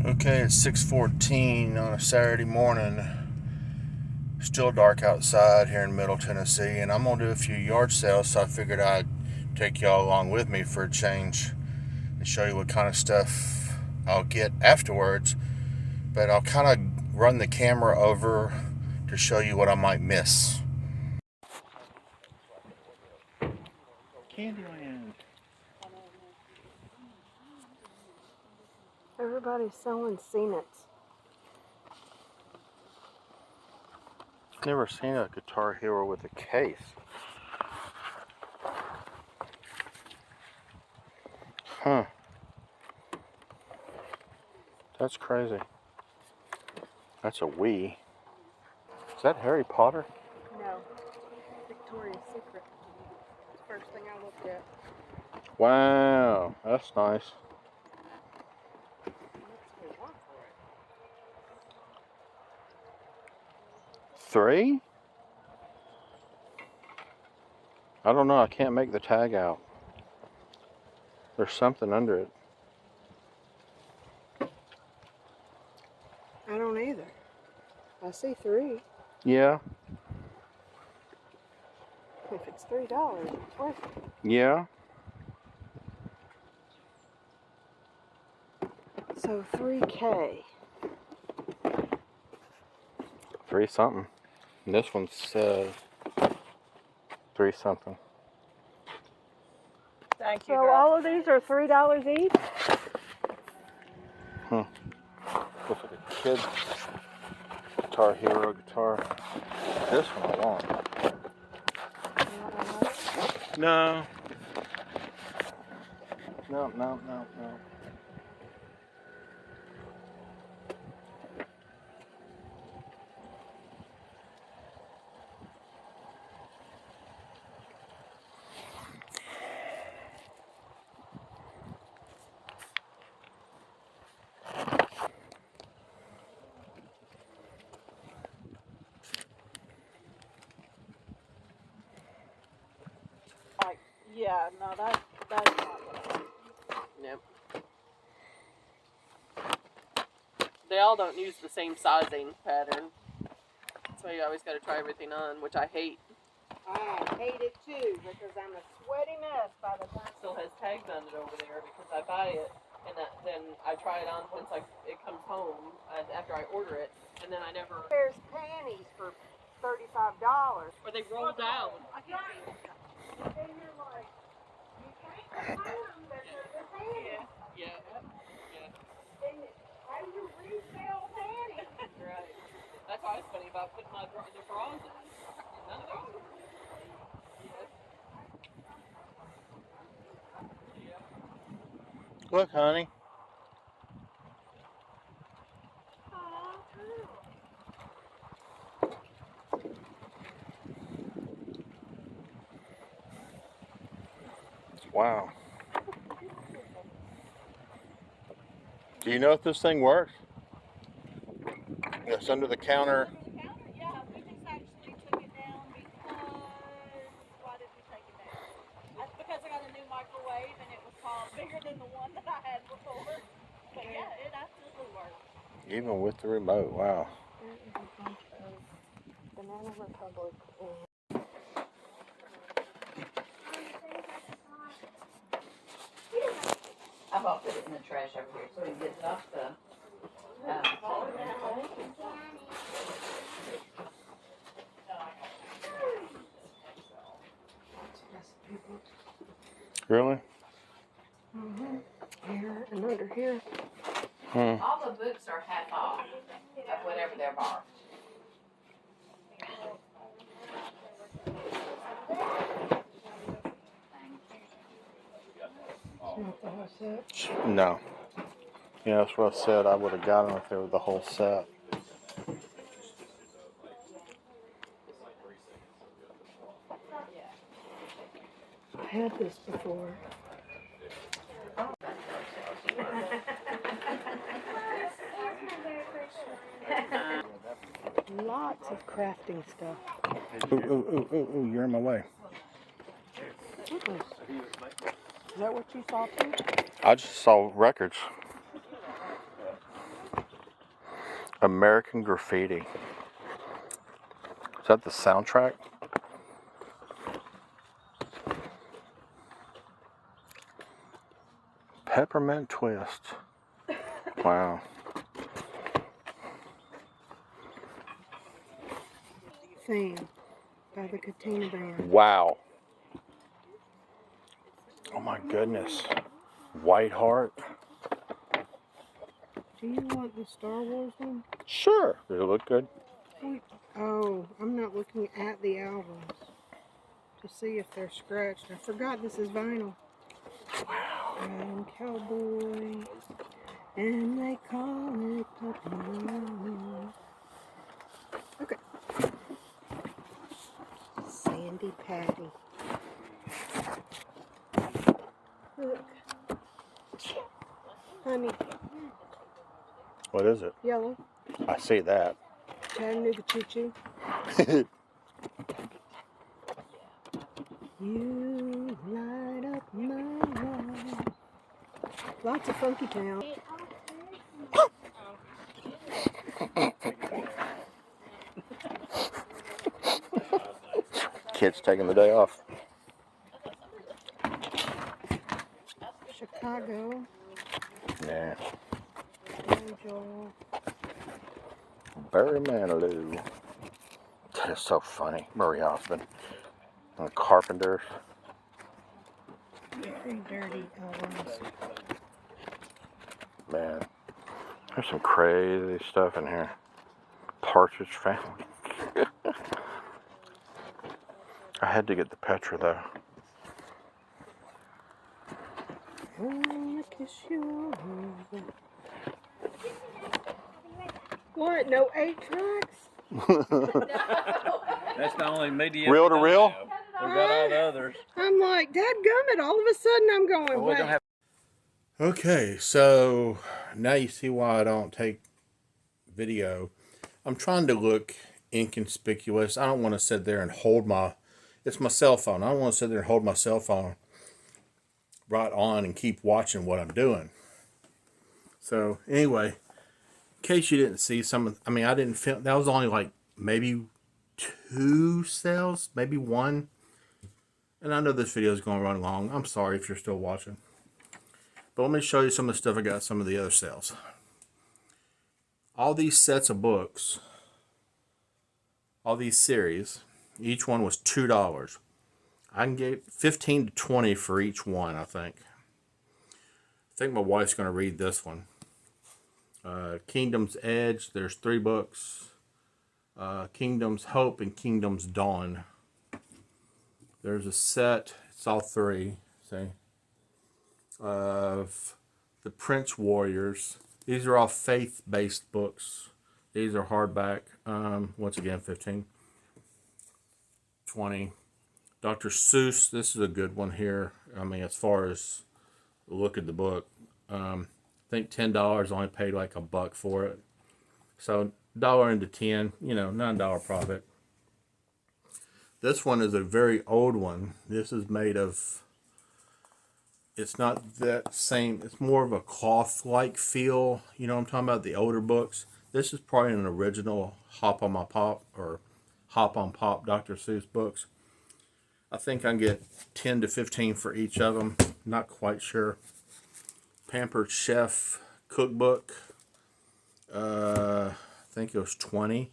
Okay, it's 6:14 on a Saturday morning. Still dark outside here in Middle Tennessee, and I'm gonna do a few yard sales, so I figured I'd take y'all along with me for a change and show you what kind of stuff I'll get afterwards. But I'll kind of run the camera over to show you what I might miss. Candyland. Everybody's selling Scenets. Never seen a Guitar Hero with a case. Huh. That's crazy. That's a Wii. Is that Harry Potter? No. Victoria's Secret. First thing I looked at. Wow, that's nice. Three? I don't know. I can't make the tag out. There's something under it. I don't either. I see 3. Yeah. If it's $3, it's worth it. Yeah. So 3K. 3 something. And this one says 3 something. Thank you, So girl. all of these are $3 each? Looks like a kid's Guitar Hero guitar. This one I want. No. No. Yeah, no, that's not what Nope. They all don't use the same sizing pattern. So you always gotta try everything on, which I hate. I hate it too because I'm a sweaty mess by the time. Still has tags on it over there because I buy it and then I try it on once it comes home and after I order it, and then I never. There's panties for $35. Or they roll down. Yeah. Right. That's why it's funny about putting the bras in. None of those. Look, honey. Wow. Do you know if this thing works? It's under the counter. Yeah, we just actually took it down because, why did we take it down? That's because I got a new microwave and it was bigger than the one that I had before. But yeah, it absolutely works. Even with the remote, wow. There is a bunch of Banana Republic. I've about put it in the trash over here so we can get it off the. Really? Here and under here. All the books are half off of whatever they're marked. Not the whole set. No. Yeah, that's what I said. I would have got them if they were the whole set. I had this before. Lots of crafting stuff. Ooh, you're in my way. Is that what you saw too? I just saw records. American Graffiti. Is that the soundtrack? Peppermint Twist. Wow. Fan by the Katina Band. Wow. Oh my goodness. White Heart. Do you want the Star Wars one? Sure. Does it look good? Oh, I'm not looking at the albums to see if they're scratched. I forgot this is vinyl. Wow. I'm cowboy, and they call it Puppy Love. Okay. Sandy Patty. Look. Honey, What is it? yellow. I see that. Chattanooga Choo Choo. You light up my world. Lots of Funky Town. Kids taking the day off. Chicago. Yeah. Angel. Barry Manilow. That is so funny. Murray Hoffman. And the Carpenters. Very dirty albums. Man. There's some crazy stuff in here. Partridge Family. I had to get the Petra though. I wanna kiss you. What? No 8 tracks? That's the only media. Reel to we don't reel? have. We got all the others. I'm like, dadgummit, all of a sudden I'm going, Well, we wait. don't have. Okay, so now you see why I don't take video. I'm trying to look inconspicuous. I don't want to sit there and hold it's my cell phone. I don't want to sit there and hold my cell phone right on and keep watching what I'm doing. So anyway, in case you didn't see I didn't film, that was only like maybe 2 sales, maybe 1. And I know this video is going to run long. I'm sorry if you're still watching. But let me show you some of the stuff I got, some of the other sales. All these sets of books, all these series, each one was $2. I can get 15 to 20 for each one, I think. I think my wife's going to read this one. Kingdom's Edge, there's 3 books. Kingdom's Hope and Kingdom's Dawn. There's a set, it's all 3, see, of the Prince Warriors. These are all faith-based books. These are hardback. Once again, 15, 20. Dr. Seuss, this is a good one here. I mean, as far as the look at the book, I think $10, only paid like $1 for it. So $1 into 10, $9 profit. This one is a very old one. This is made of, it's not that same, it's more of a cloth-like feel. You know what I'm talking about, the older books. This is probably an original Hop on My Pop or Hop on Pop Dr. Seuss books. I think I can get 10 to 15 for each of them. Not quite sure. Pampered Chef cookbook. I think it was 20.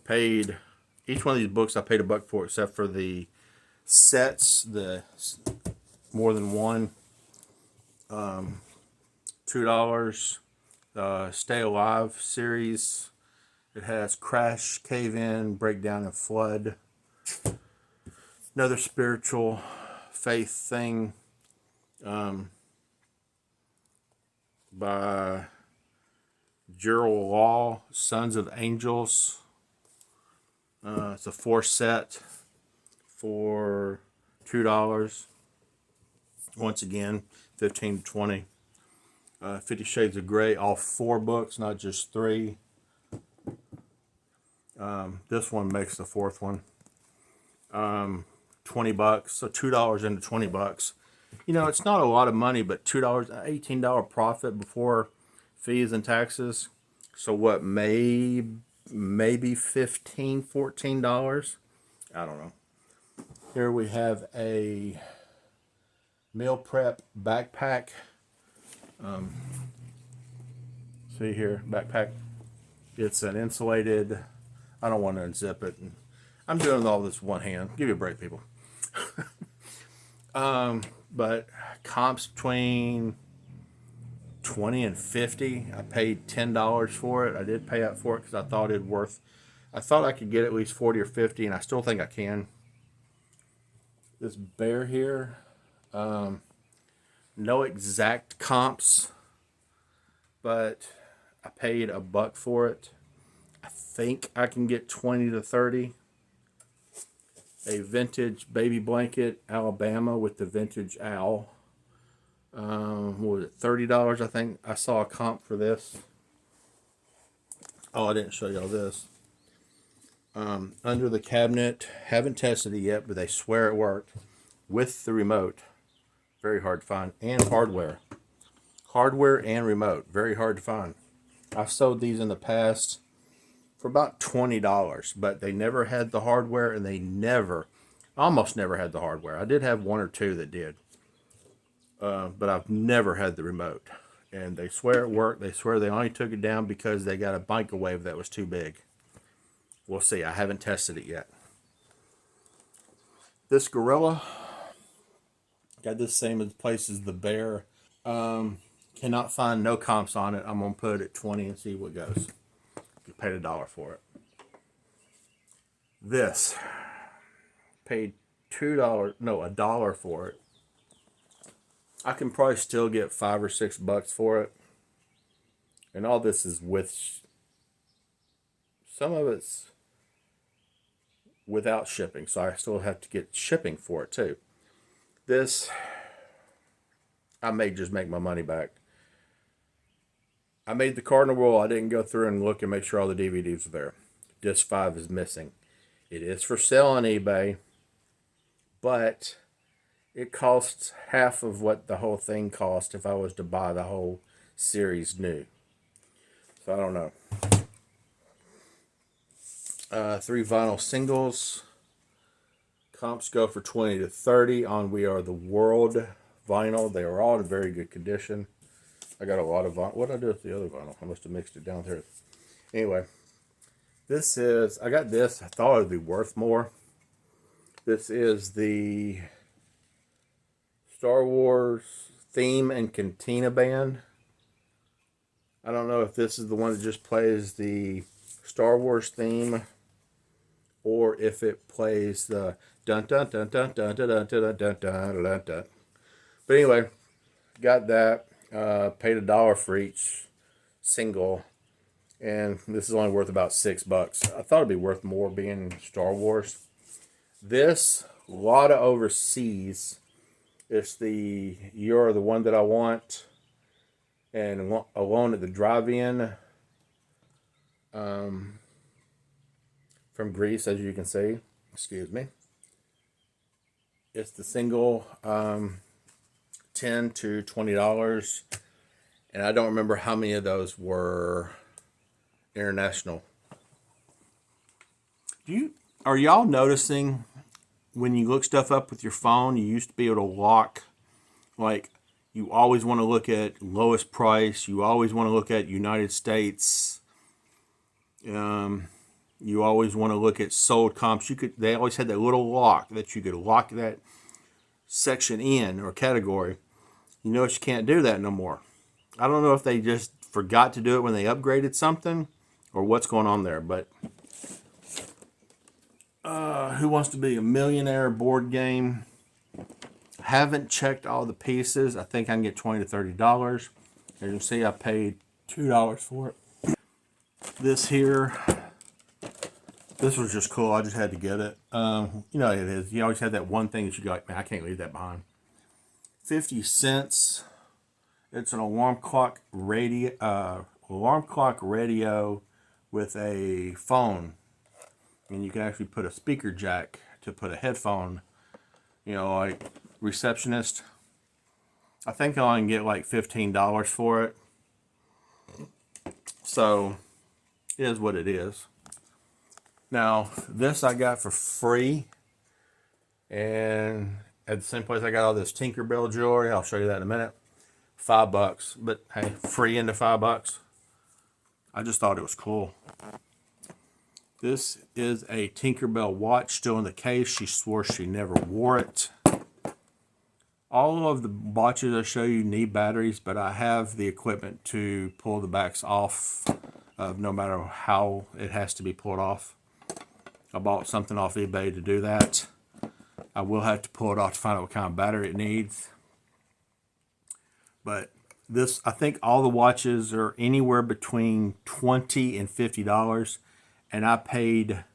Paid, each one of these books I paid $1 for, except for the sets, the more than one. $2. Stay Alive series. It has Crash, Cave In, Breakdown, and Flood. Another spiritual faith thing by Gerald Law, Sons of Angels. It's a 4 set for $2. Once again, 15 to 20. 50 Shades of Grey, all 4 books, not just 3. This one makes the 4th one. $20, so $2 into $20. It's not a lot of money, but $2, $18 profit before fees and taxes. So what, maybe $15, $14? I don't know. Here we have a meal prep backpack. See here, backpack. It's an insulated. I don't want to unzip it. I'm doing all this one hand. Give me a break, people. But comps between 20 and 50. I paid $10 for it. I did pay up for it because I thought I thought I could get at least 40 or 50, and I still think I can. This bear here, no exact comps, but I paid $1 for it. I think I can get 20 to 30. A vintage baby blanket, Alabama, with the vintage owl. What was it, $30? I think I saw a comp for this. Oh, I didn't show y'all this. Under the cabinet, haven't tested it yet, but they swear it worked with the remote. Very hard to find. And hardware and remote, very hard to find. I've sold these in the past for about $20, but they never had the hardware, and they almost never had the hardware. I did have one or two that did, but I've never had the remote. And they swear it worked. They swear they only took it down because they got a microwave that was too big. We'll see. I haven't tested it yet. This Gorilla, got this same place as the bear. Cannot find no comps on it. I'm going to put it at 20 and see what goes. You paid $1 for it. This, paid $1 for it. I can probably still get $5 or $6 for it. And all this is with, some of it's without shipping, so I still have to get shipping for it too. This, I may just make my money back. I made the cardinal rule. I didn't go through and look and make sure all the DVDs are there. Disc 5 is missing. It is for sale on eBay, but it costs half of what the whole thing cost if I was to buy the whole series new. So I don't know. 3 vinyl singles. Comps go for 20 to 30 on We Are the World vinyl. They are all in very good condition. I got a lot of vinyl. What did I do with the other vinyl? I must have mixed it down there. Anyway, I got this. I thought it would be worth more. This is the Star Wars theme and cantina band. I don't know if this is the one that just plays the Star Wars theme, or if it plays the dun dun dun dun dun dun dun dun dun dun dun dun. But anyway, got that. Paid $1 for each single, and this is only worth about $6. I thought it'd be worth more being Star Wars. This, a lot of overseas. It's the You're the One That I Want, and Alone at the Drive-In, from Greece, as you can see. Excuse me. It's the single, $10 to $20, and I don't remember how many of those were international. Are y'all noticing when you look stuff up with your phone, you used to be able to lock, like, you always want to look at lowest price, you always want to look at United States, you always want to look at sold comps. They always had that little lock that you could lock that section in, or category. You notice you can't do that no more. I don't know if they just forgot to do it when they upgraded something, or what's going on there, but Who Wants to Be a Millionaire board game. Haven't checked all the pieces. I think I can get $20 to $30. As you can see, I paid $2 for it. This here, this was just cool. I just had to get it. You know how it is. You always have that one thing that you go like, man, I can't leave that behind. 50 cents. It's an alarm clock radio with a phone. And you can actually put a speaker jack to put a headphone, you know, like receptionist. I think I can get like $15 for it. So it is what it is. Now, this I got for free. And at the same place I got all this Tinkerbell jewelry. I'll show you that in a minute. $5. But hey, free into $5. I just thought it was cool. This is a Tinkerbell watch still in the case. She swore she never wore it. All of the watches I show you need batteries, but I have the equipment to pull the backs off of no matter how it has to be pulled off. I bought something off eBay to do that. I will have to pull it off to find out what kind of battery it needs. But this, I think all the watches are anywhere between $20 and $50. And I paid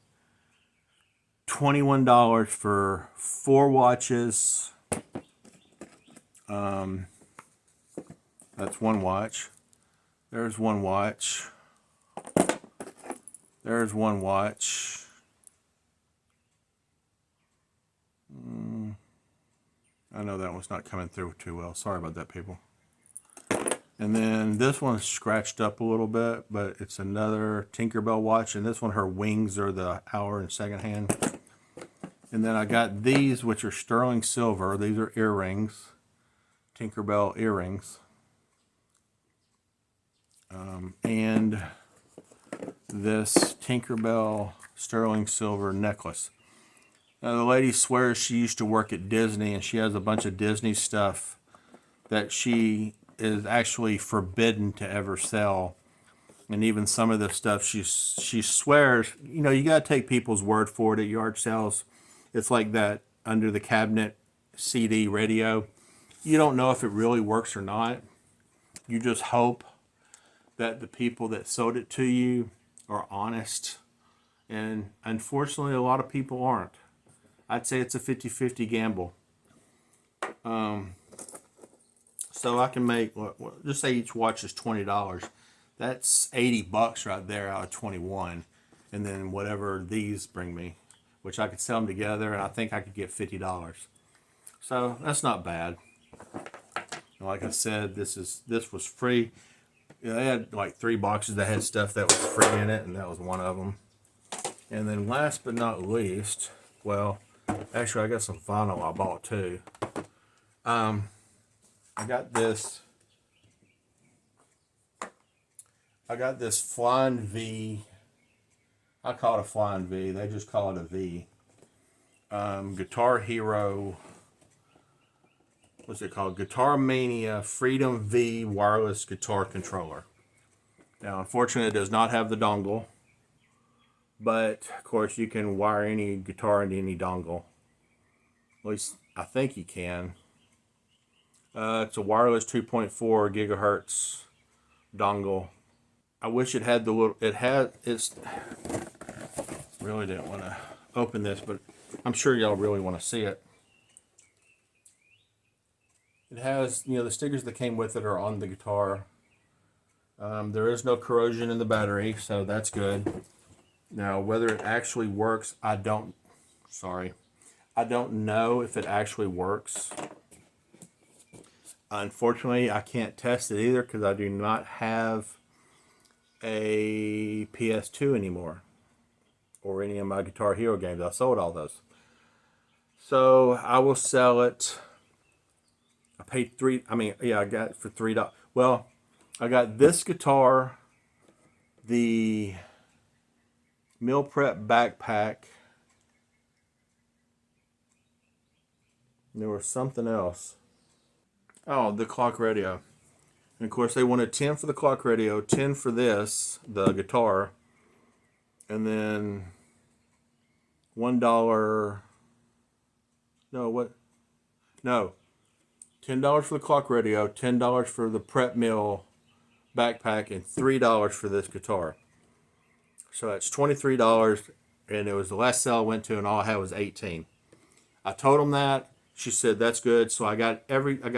$21 for 4 watches. That's one watch. There's one watch. There's one watch. I know that one's not coming through too well. Sorry about that, people. And then this one's scratched up a little bit, but it's another Tinkerbell watch. And this one, her wings are the hour and second hand. And then I got these, which are sterling silver. These are earrings. Tinkerbell earrings. And this Tinkerbell sterling silver necklace. Now, the lady swears she used to work at Disney, and she has a bunch of Disney stuff that she is actually forbidden to ever sell. And even some of the stuff she swears, you know, you got to take people's word for it at yard sales. It's like that under the cabinet CD radio. You don't know if it really works or not. You just hope that the people that sold it to you are honest. And unfortunately, a lot of people aren't. I'd say it's a 50-50 gamble. So I can make, just say each watch is $20. That's $80 right there out of 21. And then whatever these bring me, which I could sell them together, and I think I could get $50. So that's not bad. Like I said, this was free. You know, they had like 3 boxes that had stuff that was free in it, and that was one of them. And then last but not least, well, actually I got some vinyl I bought too. I got this Flying V. I call it a Flying V. They just call it a V. Guitar Hero. What's it called? Guitar Mania Freedom V wireless guitar controller. Now, unfortunately, it does not have the dongle. But, of course, you can wire any guitar into any dongle. At least, I think you can. It's a wireless 2.4 gigahertz dongle. I wish it had the little, really didn't want to open this, but I'm sure y'all really want to see it. It has, you know, the stickers that came with it are on the guitar. There is no corrosion in the battery, so that's good. Now, whether it actually works, I don't know if it actually works. Unfortunately, I can't test it either because I do not have a PS2 anymore or any of my Guitar Hero games. I sold all those. So I will sell it. I paid I got it for $3. Well, I got this guitar, the Meal Prep backpack. And there was something else. Oh, the clock radio. And of course, they wanted 10 for the clock radio, 10 for this, the guitar, and then $1. No, what? No. $10 for the clock radio, $10 for the prep meal backpack, and $3 for this guitar. So that's $23, and it was the last sale I went to, and all I had was $18. I told them that. She said that's good. So I got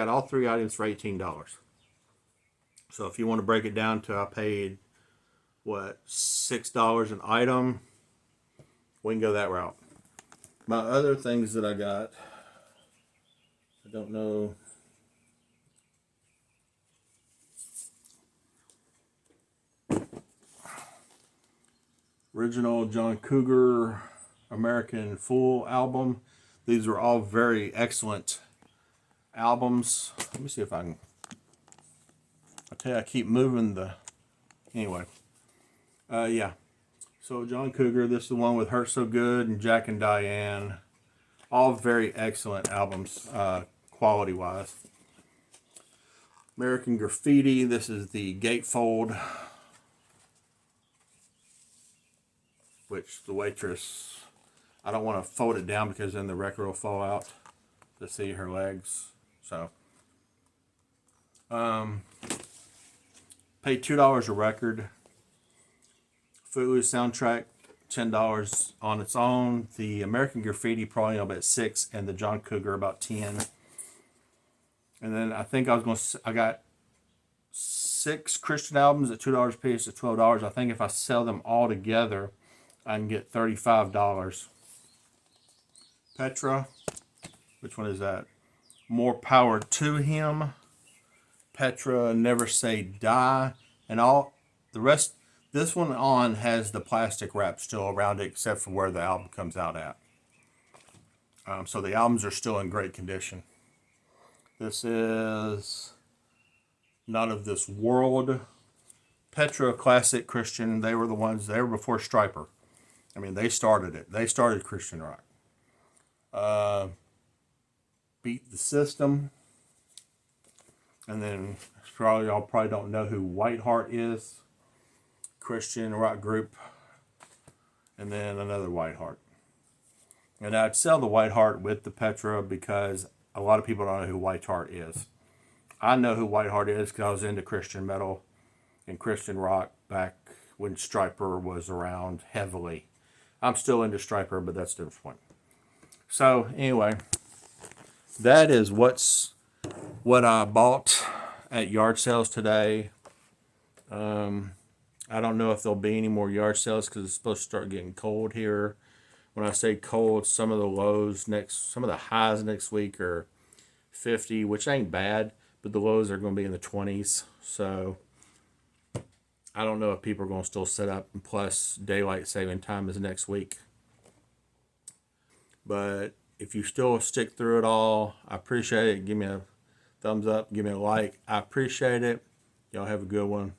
all 3 items for $18. So if you want to break it down to, I paid what, $6 an item, we can go that route. My other things that I got, I don't know. original John Cougar American Full album. These are all very excellent albums. Let me see if I can. I tell you, I keep moving the. Anyway, yeah. So John Cougar, this is the one with Hurt So Good and Jack and Diane. All very excellent albums, quality wise. American Graffiti. This is the gatefold, which the waitress. I don't want to fold it down because then the record will fall out to see her legs. So, pay $2 a record. Footloose soundtrack, $10 on its own. The American Graffiti probably about $6, and the John Cougar about $10. And then I think I got 6 Christian albums at $2 a piece at $12. I think if I sell them all together, I can get $35. Petra, which one is that? More Power to Him. Petra, Never Say Die, and all the rest. This one on has the plastic wrap still around it, except for where the album comes out at. So the albums are still in great condition. This is Not of This World. Petra, classic Christian. They were the ones. They were before Stryper. I mean, they started it. They started Christian rock. Beat the System. And then y'all probably don't know who Whiteheart is. Christian rock group. And then another Whiteheart. And I'd sell the Whiteheart with the Petra because a lot of people don't know who Whiteheart is. I know who Whiteheart is because I was into Christian metal and Christian rock back when Stryper was around heavily. I'm still into Stryper, but that's a different point. So anyway, that is what I bought at yard sales today. I don't know if there'll be any more yard sales because it's supposed to start getting cold here. When I say cold, some of the highs next week are 50, which ain't bad, but the lows are going to be in the 20s. So I don't know if people are going to still set up, and plus daylight saving time is next week. But if you still stick through it all, I appreciate it. Give me a thumbs up, give me a like. I appreciate it. Y'all have a good one.